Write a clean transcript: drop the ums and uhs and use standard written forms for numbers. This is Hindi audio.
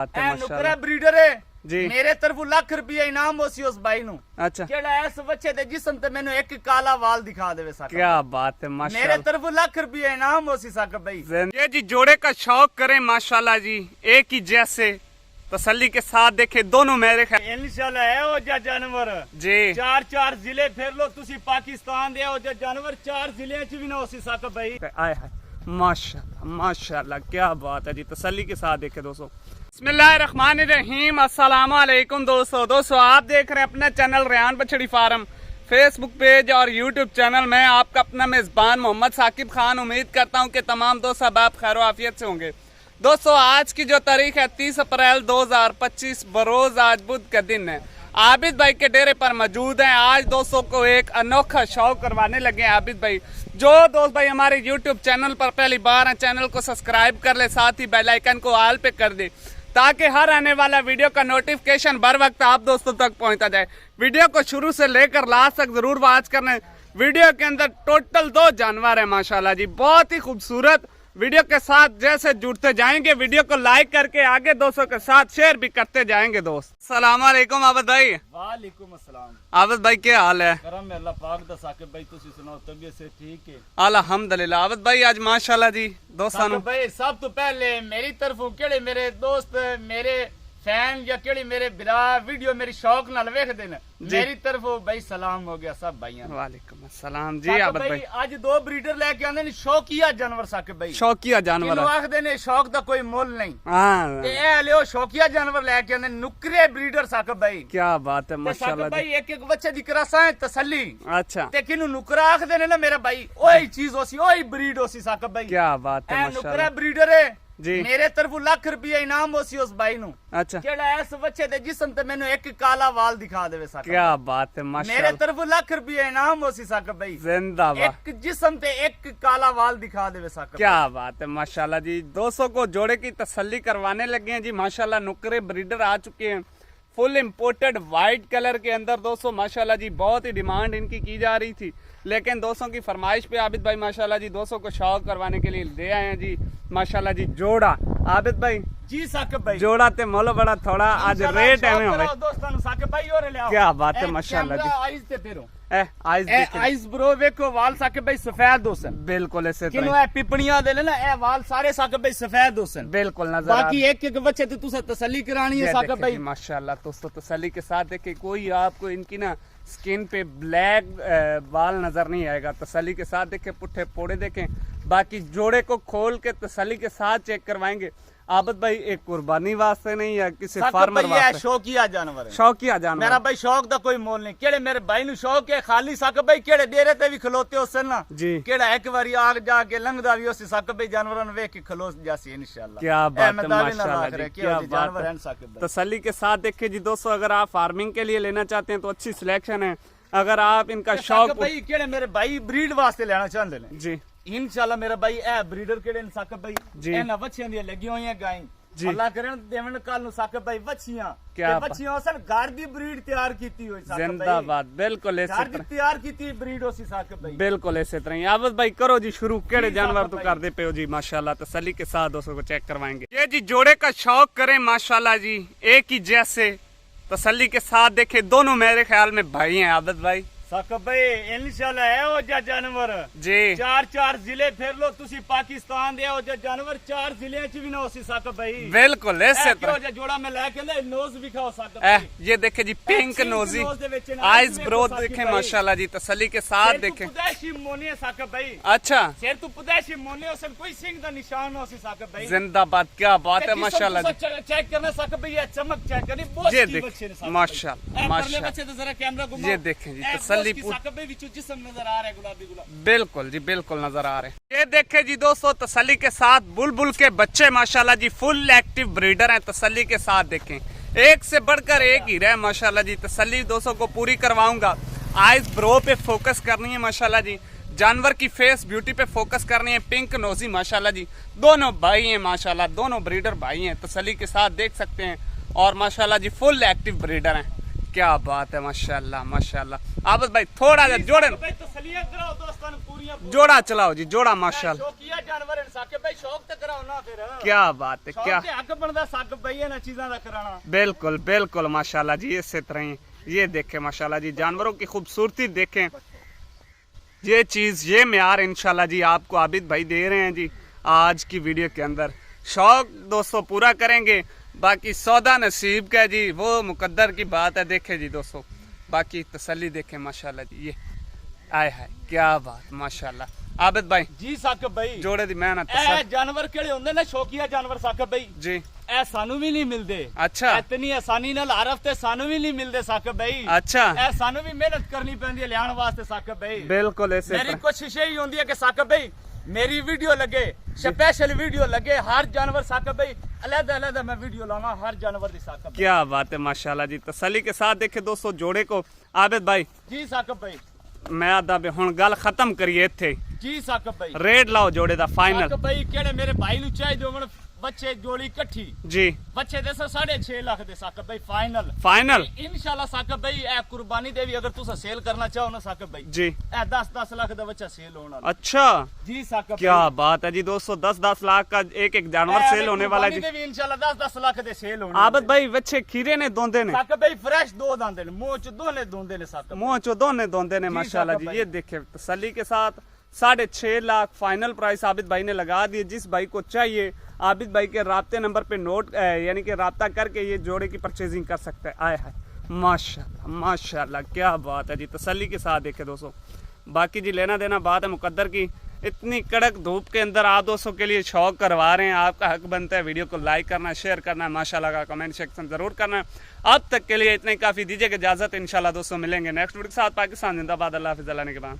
नुकरा ब्रीडर है जी मेरे तरफ लाख रुपया इनाम होसी उस भाई नु। अच्छा केड़ा ऐस बच्चे दे जिसम ते मैंने एक काला वाल दिखा देवे साका। क्या बात है मेरे माशाल्लाह। तरफ लाख रुपया इनाम होसी साका भाई। ये जी जोड़े का शौक करें माशाल्लाह जी, एक ही जैसे तसल्ली के साथ देखे दोनों मेरे ख्याल इंशाल्लाह है ओ जा जानवर जी। चार चार जिले फिर लो तुसी पाकिस्तान दे ओ जा जानवर चार जिले च भी ना होसी साका भाई। आए हाय माशाल्लाह माशाल्लाह क्या बात है जी, तसल्ली के साथ देखे दोस्तों। बिस्मिल्लाहिर्रहमानिर्रहीम, अस्सलाम वालेकुम दोस्तों आप देख रहे हैं अपना चैनल रेहान बछड़ी फार्म, फेसबुक पेज और यूट्यूब चैनल। मैं आपका अपना मेजबान मोहम्मद साकिब खान। उम्मीद करता हूं कि तमाम दोस्त अब आप खैर आफियत से होंगे। दोस्तों आज की जो तारीख है 30 अप्रैल 2025 बरोज आज बुध का दिन है। आबिद भाई के डेरे पर मौजूद हैं। आज दोस्तों को एक अनोखा शौक करवाने लगे हैं आबिद भाई। जो दोस्त भाई हमारे यूट्यूब चैनल पर पहली बार हैं, चैनल को सब्सक्राइब कर ले, साथ ही बेल आइकन को ऑल पे कर दे ताकि हर आने वाला वीडियो का नोटिफिकेशन बर वक्त आप दोस्तों तक पहुंचता जाए। वीडियो को शुरू से लेकर लास्ट तक जरूर वॉच करना। वीडियो के अंदर टोटल 2 जानवर है माशाल्लाह जी, बहुत ही खूबसूरत। वीडियो के साथ जैसे जुड़ते जाएंगे, वीडियो को लाइक करके आगे दोस्तों के साथ शेयर भी करते जाएंगे। दोस्त सलाम अलैकुम आबिद भाई। वालेकुम अस्सलाम। आबिद भाई क्या हाल है? करम है अल्लाह पाक दा साकिब भाई, तुसी सुनाओ तबीयत से ठीक है? अल्हम्दुलिल्लाह। आबिद भाई आज माशाल्लाह जी दोस्तों साकिब भाई सब तो पहले मेरी तरफों केड़े मेरे दोस्त मेरे फैन या केड़ी मेरे बिरा वीडियो मेरी शौक नाल वेखदे ने, मेरी तरफों भाई सलाम हो गया सब भाईयां। वालेकुम अस्सलाम जी आबिद भाई। आज 2 ब्रीडर लेके आंदे ने शौकिया जानवर साकिब भाई। शौकिया जानवर किनो आखदे ने शौक दा कोई मोल नहीं। हाँ ते ए लियो शौकिया जानवर लेके आंदे नुकरे ब्रीडर साकिब भाई। क्या बात है ते माशाल्लाह साकिब जी। भाई एक एक बच्चे दी करासा है तसल्ली। अच्छा ते किनु नुकरा आखदे ने ना मेरा भाई, ओही चीज होसी ओही ब्रीड होसी साकिब भाई। क्या बात है ए माशाल्लाह नुकरा ब्रीडर है जी। मेरे तरफ लाख रुपया इनाम होसी उस भाई नु। अच्छा केड़ा ऐस बच्चे दे जिसम ते मैंने एक काला वाल दिखा देवे साकिब। क्या बात है मेरे माशाल्लाह। तरफ लाख रुपया इनाम होसी साकिब भाई। जिंदाबाद। एक जिसम ते एक काला वाल दिखा देवे साकिब। क्या बात है माशाल्लाह जी। दोस्तों को जोड़े की तसल्ली करवाने लगे हैं जी माशाल्लाह। नुकरे ब्रीडर आ चुके हैं फुल इम्पोर्टेड व्हाइट कलर के अंदर। दोस्तों माशाल्लाह जी बहुत ही डिमांड इनकी की जा रही थी, लेकिन दोस्तों की फरमाइश पे आबिद भाई माशाल्लाह जी दोस्तों को शौक करवाने के लिए दे आए हैं जी माशाल्लाह जी जोड़ा। आबिद भाई जी साकिब भाई जोड़ा ते मोल बड़ा थोड़ा आज रेट है में दोस्तों साकिब भाई और ले आओ। क्या बात है माशाल्लाह जी। आइज ते फेरो आइज आइज ब्रो वेखो वाल साकिब भाई सफेद होसन बिल्कुल ऐसे किनो ए पिपणियां दे ना ए वाल सारे साकिब भाई सफेद होसन बिल्कुल नजर बाकी एक एक बच्चे ते तुसे तसल्ली करानी है साकिब भाई माशाल्लाह। दोस्तों तसल्ली के साथ देखे कोई आपको इनकी ना स्किन पे ब्लैक बाल नजर नहीं आएगा। तसल्ली के साथ देखे पुट्ठे पोड़े देखें। बाकी जोड़े को खोल के तसल्ली के साथ चेक करवाएंगे। आबिद भाई एक कुर्बानी वास्ते नहीं या किसी फार्मर वास्ते? शौकिया जानवर है, शौकिया जानवर। मेरा भाई शौक दा कोई मोल नहीं। केड़े मेरे भाई नु शौक है खाली साकिब भाई केड़े डेरे ते भी खलोते होसन ना जी। केड़ा एक बारी आग जाके लंघदा भी होसी साकिब भाई जानवरां नु वेख के खलोस जासी इंशाल्लाह। क्या बात है माशाल्लाह जी। क्या जानवर बात है है साकिब भाई। तसल्ली के साथ देखिए जी दोस्तों, अगर आप फार्मिंग के लिए लेना चाहते हैं तो अच्छी सिलेक्शन है। अगर आप इनका शौक भाई केड़े मेरे भाई ब्रीड वास्ते लेना चाहते ने जी इंशाल्लाह मेरा भाई ए ब्रीडर केड़े ने साकिब भाई जी। एना बच्चियां दी लगी होई है गाय जी। अल्लाह करन देवन काल नु साकिब भाई बच्चियां क्या ते बच्चियां होसन घर दी ब्रीड तैयार कीती होई साकिब भाई। जिंदाबाद। बिल्कुल ऐसे घर दी तैयार कीती ब्रीड होसी साकिब भाई। बिल्कुल ऐसे तरह ही। आबिद भाई करो जी शुरू, केड़े जानवर तो कर दे पे हो जी माशाल्लाह। तसल्ली के साथ दोस्तों को चेक करवाएंगे। ये जी जोड़े का शौक करें माशाल्लाह जी, एक ही जैसे तसल्ली के साथ देखे दोनों मेरे ख्याल में भाई हैं आबिद भाई। साकिब भाई इंशाल्लाह है ओ जा जानवर जी। चार चार जिले फिर लो तुसी पाकिस्तान दे ओ जा जानवर चार जिले च भी ना होसी साकिब भाई। बिल्कुल ऐसे क्यों जा जोड़ा में लेके ले नोज भी खाओ साकिब भाई। ये देखे जी पिंक नोजी आइज ब्रो देखे माशाल्लाह जी। तसल्ली के साथ देखे पुदैशी मोने साकिब भाई। अच्छा शेर तू पुदैशी मोने होसन कोई सिंह दा निशान होसी साकिब भाई। जिंदाबाद। क्या बात है माशाल्लाह जी। चेक करना साकिब भाई, ये चमक चेक करनी बहुत ये की देख बच्चे ने साकिब माशाल्लाह भाई। माशाल्लाह। बच्चे तो जरा कैमरा घुमाओ। ये देखें जी तसल्ली साकिब भाई विचू जिस्म नजर आ रहा है गुलाबी गुलाबी। बिल्कुल जी बिल्कुल नजर आ रहे हैं। ये देखे जी दोस्तों तसल्ली के साथ बुलबुल के बच्चे माशाल्लाह जी फुल एक्टिव ब्रीडर हैं। तसल्ली के साथ देखें एक से बढ़कर एक ही रहे माशाल्लाह जी। तसल्ली दोस्तों को पूरी करवाऊंगा। आइज ब्रो पे फोकस करनी है माशाल्लाह जी, जानवर की फेस ब्यूटी पे फोकस करनी है। पिंक नोजी माशाल्लाह जी दोनों भाई हैं माशाल्लाह, दोनों ब्रीडर भाई हैं। तसल्ली के साथ देख सकते हैं और माशाल्लाह जी फुल एक्टिव ब्रीडर हैं। क्या बात है, माशाल्लाह माशाल्लाह। आबिद भाई थोड़ा जा जोड़े भाई तसल्लियां कराओ दोस्तों पूरियां जोड़ा चलाओ जी, जोड़ा माशाल्लाह। शौकिया जानवर है साकिब भाई, शौक तो कराओ ना फिर। क्या बात है, क्या शौक ते हक बनदा साकिब भाई ना चीज़ां दा कराना। बिल्कुल बिल्कुल माशाल्लाह जी। इसी तरह ही ये देखें माशाल्लाह जी, जानवरों की खूबसूरती देखें। ये चीज़ ये म्यार इंशाल्लाह जी आपको आबिद भाई दे रहे हैं जी आज की वीडियो के अंदर। शौक दोस्तों पूरा करेंगे, बाकी सौदा नसीब का जी, वो मुकद्दर की बात है। देखे जी दोस्तों, बाकी तसल्ली देखें माशाल्लाह जी। ये आए हाय क्या बात माशाल्लाह। आबिद भाई जी साकिब भाई, जोड़े दी मेहनत ए जानवर केड़े होंदे ने शौकिया जानवर साकिब भाई जी, ए सानू भी नहीं मिलदे। अच्छा इतनी आसानी नाल हर हफ्ते सानू भी नहीं मिलदे साकिब भाई। अच्छा, ए सानू भी मेहनत करनी पैंदी है लियाण वास्ते साकिब भाई। बिल्कुल ऐसे मेरी कोशिश यही होंदी है कि साकिब भाई मेरी वीडियो लगे, स्पेशल वीडियो लगे, हर जानवर साकिब भाई अलग-अलग मैं वीडियो लाना हर जानवर दी साकिब भाई। क्या बात है माशाल्लाह जी। तसल्ली के साथ देखे दोस्तों जोड़े को। आबिद भाई जी साकिब भाई, मैं आदा हुण गल खत्म करिए इत्थे जी साकिब भाई। रेट लाओ जोड़े दा फाइनल साकिब भाई केड़े मेरे भाई नु चाहिए होवन बच्चे जोड़ी इकट्ठी जी, बच्चे दे 6.5 लाख दे साकिब भाई फाइनल। फाइनल इंशाल्लाह साकिब भाई ए कुर्बानी दे भी अगर तुसा सेल करना चाहो ना साकिब भाई जी, ए 10 लाख दा बच्चा सेल होना। अच्छा जी साकिब क्या भाई। बात है जी दोस्तों, 10 लाख का एक जानवर सेल होने वाला है जी। कुर्बानी दे भी इंशाल्लाह 10 लाख दे सेल होने। आबिद भाई बच्चे खीरे ने दोंदे ने साकिब भाई फ्रेश दो दांदे ने, मुंह च दोने दोंदे ने साकिब। मुंह चो दोने दोंदे ने माशाल्लाह जी। साकिब ये देखे तसल्ली के साथ 6.5 लाख फाइनल प्राइस आबिद भाई ने लगा दिए। जिस भाई को चाहिए आबिद भाई के राब्ते नंबर पे नोट यानी कि राब्ता करके ये जोड़े की परचेजिंग कर सकते हैं। आए हाय माशाल्लाह माशाल्लाह क्या बात है जी। तसल्ली के साथ देखे दोस्तों, बाकी जी लेना देना बात है मुकद्दर की। इतनी कड़क धूप के अंदर आप दोस्तों के लिए शौक करवा रहे हैं, आपका हक बनता है वीडियो को लाइक करना, शेयर करना, माशाल्लाह का कमेंट सेक्शन जरूर करना। अब तक के लिए इतने काफ़ी, दीजिए इजाज़त। इंशाल्लाह दोस्तों मिलेंगे नेक्स्ट वीडियो के साथ। पाकिस्तान जिंदाबाद, अल्लाह हाफिज़, अल्लाह ने के बाद।